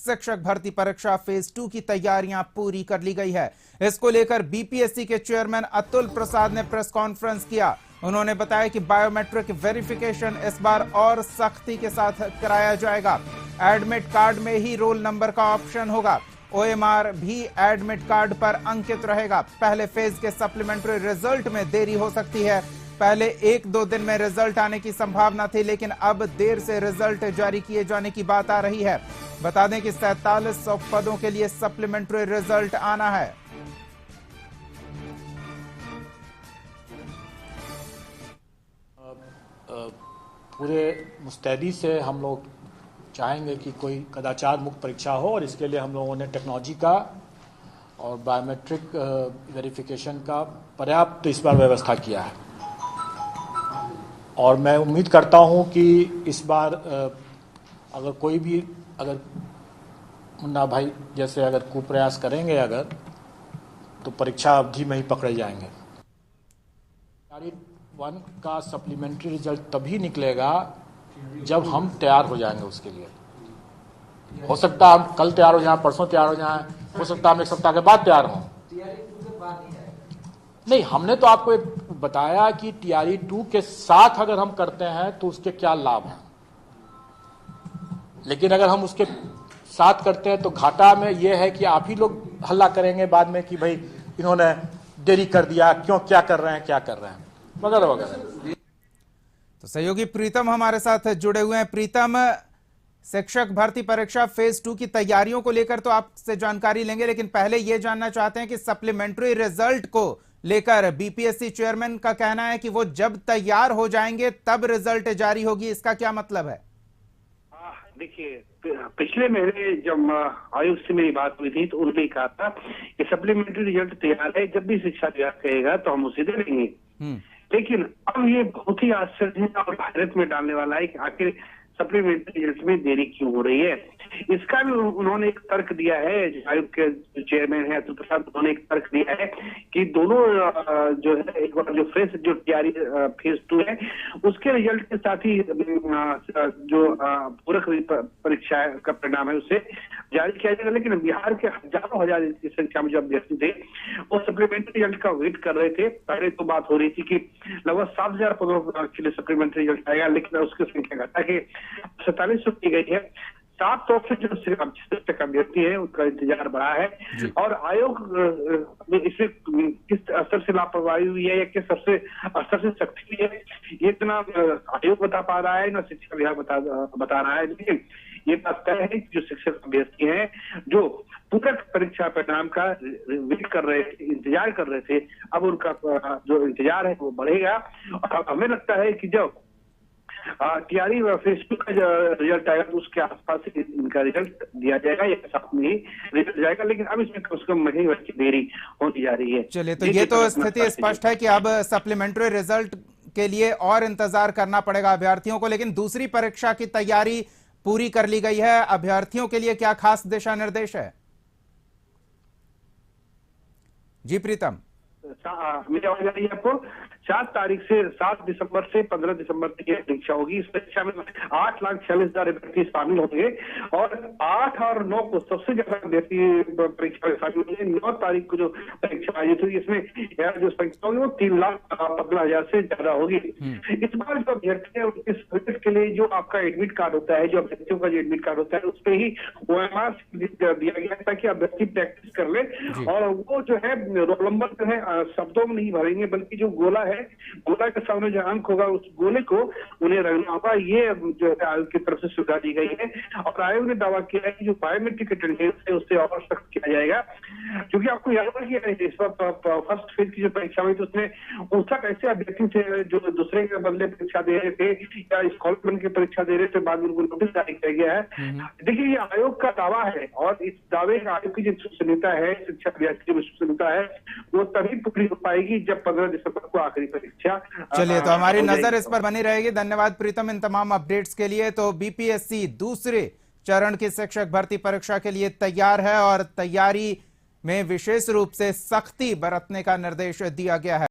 शिक्षक भर्ती परीक्षा फेज 2 की तैयारियां पूरी कर ली गई है। इसको लेकर बीपीएससी के चेयरमैन अतुल प्रसाद ने प्रेस कॉन्फ्रेंस किया। उन्होंने बताया कि बायोमेट्रिक वेरिफिकेशन इस बार और सख्ती के साथ कराया जाएगा। एडमिट कार्ड में ही रोल नंबर का ऑप्शन होगा। ओएमआर भी एडमिट कार्ड पर अंकित रहेगा। पहले फेज के सप्लीमेंट्री रिजल्ट में देरी हो सकती है। पहले 1-2 दिन में रिजल्ट आने की संभावना थी, लेकिन अब देर से रिजल्ट जारी किए जाने की बात आ रही है। बता दें कि 4700 पदों के लिए सप्लीमेंट्री रिजल्ट आना है। पूरे मुस्तैदी से हम लोग चाहेंगे कि कोई कदाचार मुक्त परीक्षा हो, और इसके लिए हम लोगों ने टेक्नोलॉजी का और बायोमेट्रिक वेरिफिकेशन का पर्याप्त इस बार व्यवस्था किया है। और मैं उम्मीद करता हूं कि इस बार अगर कोई भी मुन्ना भाई जैसे अगर कुप्रयास करेंगे तो परीक्षा अवधि में ही पकड़े जाएंगे। 1 का सप्लीमेंट्री रिजल्ट तभी निकलेगा जब हम तैयार हो जाएंगे। उसके लिए हो सकता है हम कल तैयार हो जाएं, परसों तैयार हो जाएं, हो सकता है हम 1 सप्ताह के बाद तैयार हों। नहीं, हमने तो आपको बताया कि टीआरई 2 के साथ अगर हम करते हैं तो उसके क्या लाभ हैं, लेकिन अगर हम उसके साथ करते हैं तो घाटा में यह है कि आप ही लोग हल्ला करेंगे बाद में कि भाई इन्होंने देरी कर दिया, क्यों, क्या कर रहे हैं वगैरह वगैरह। तो सहयोगी प्रीतम हमारे साथ जुड़े हुए हैं। प्रीतम, शिक्षक भर्ती परीक्षा फेज 2 की तैयारियों को लेकर तो आपसे जानकारी लेंगे, लेकिन पहले यह जानना चाहते हैं कि सप्लीमेंट्री रिजल्ट को लेकर बीपीएससी चेयरमैन का कहना है कि वो जब तैयार हो जाएंगे तब रिजल्ट जारी होगी। इसका क्या मतलब है? देखिए, पिछले महीने जब आयोग से मेरी बात हुई थी तो उन्होंने कहा था कि सप्लीमेंट्री रिजल्ट तैयार है, जब भी शिक्षा विभाग कहेगा तो हम उसे दे देंगे। लेकिन अब ये बहुत ही आश्चर्य और हैरत में डालने वाला है कि आखिर सप्लीमेंट्री रिजल्ट में देरी क्यों हो रही है। इसका भी उन्होंने एक तर्क दिया है। आयोग के चेयरमैन है अतुल प्रसाद, उन्होंने एक तर्क दिया है कि दोनों जो है एक बार जो फ्रेश जो तैयारी फेज 2 है उसके रिजल्ट के साथ ही जो पूरक परीक्षा का परिणाम है उसे जारी किया जाएगा। लेकिन बिहार के हजारों हजार की संख्या में जो अभ्यर्थी थे वो सप्लीमेंट्री रिजल्ट का वेट कर रहे थे। पहले तो बात हो रही थी कि लगभग 7000 पदों के लिए सप्लीमेंट्री रिजल्ट आएगा, लेकिन उसकी संख्या घटा के 4700 की गई है। 700 से जो शिक्षक अभ्यर्थी है उसका इंतजार बढ़ा है। और आयोग इसमें किस स्तर से लापरवाही हुई है या किस स्तर से सख्ती हुई है, ये इतना आयोग बता पा रहा है, ना शिक्षा विभाग बता रहा है। लेकिन ये बात तय है कि जो शिक्षक अभ्यर्थी हैं जो पूरक परीक्षा परिणाम का वेट कर रहे थे, इंतजार कर रहे थे, अब उनका जो इंतजार है वो बढ़ेगा। और हमें लगता है कि जब टीआरई फेज 2 का रिजल्ट आएगा तो उसके आसपास इनका रिजल्ट दिया जाएगा या साथ में ही रिजल्ट जाएगा। लेकिन अब इसमें कम से कम महीने भर की देरी होती जा रही है। चलिए, तो ये तो स्थिति स्पष्ट है कि अब सप्लीमेंट्री रिजल्ट के लिए और इंतजार करना पड़ेगा अभ्यर्थियों को। लेकिन दूसरी परीक्षा की तैयारी पूरी कर ली गई है। अभ्यर्थियों के लिए क्या खास दिशा निर्देश है? जी प्रीतम, मेरी आवाज आ रही है आपको? 7 दिसंबर से 15 दिसंबर तक यह परीक्षा होगी। इस परीक्षा में 8,46,000 अभ्यर्थी शामिल होंगे और 8 और 9 को सबसे ज्यादा अभ्यर्थी परीक्षा में शामिल होंगे। 9 तारीख को जो परीक्षा आयोजित होगी इसमें जो संख्या होगी वो 3,15,000 से ज्यादा होगी। इस बार जो अभ्यर्थी है उसके सर्विस के लिए जो आपका एडमिट कार्ड होता है, जो अभ्यर्थियों का जो एडमिट कार्ड होता है उस पर ही OMR दिया गया है ताकि अभ्यर्थी प्रैक्टिस कर ले। और वो जो है रोल नंबर जो है शब्दों में नहीं भरेंगे, बल्कि जो गोला गोला के सामने जो अंक होगा उस गोले को उन्हें रखना होगा। ये जो है आयोग की तरफ से सुविधा दी गई है। और आयोग ने दावा किया है कि जो बायोमेट्रिक अटेंडेंस है उससे और सख्त किया जाएगा। क्योंकि आपको याद है कि इस बार फर्स्ट फेज की जो परीक्षा हुई तो उसमें उनका ऐसे अभ्यर्थी थे जो दूसरे के बदले परीक्षा दे रहे थे या स्कॉलर बन के परीक्षा दे रहे थे, बाद में उनको नोटिस जारी किया गया है। देखिए, ये आयोग का दावा है और इस दावे आयोग की जो विश्वसनीयता है, शिक्षा अभ्यर्थी की विश्वसनीयता है, वो तभी पूरी हो पाएगी जब 15 दिसंबर को आखिरी परीक्षा। चलिए, तो हमारी नजर इस पर बनी रहेगी। धन्यवाद प्रीतम इन तमाम अपडेट्स के लिए। तो बीपीएससी दूसरे चरण की शिक्षक भर्ती परीक्षा के लिए तैयार है और तैयारी में विशेष रूप से सख्ती बरतने का निर्देश दिया गया है।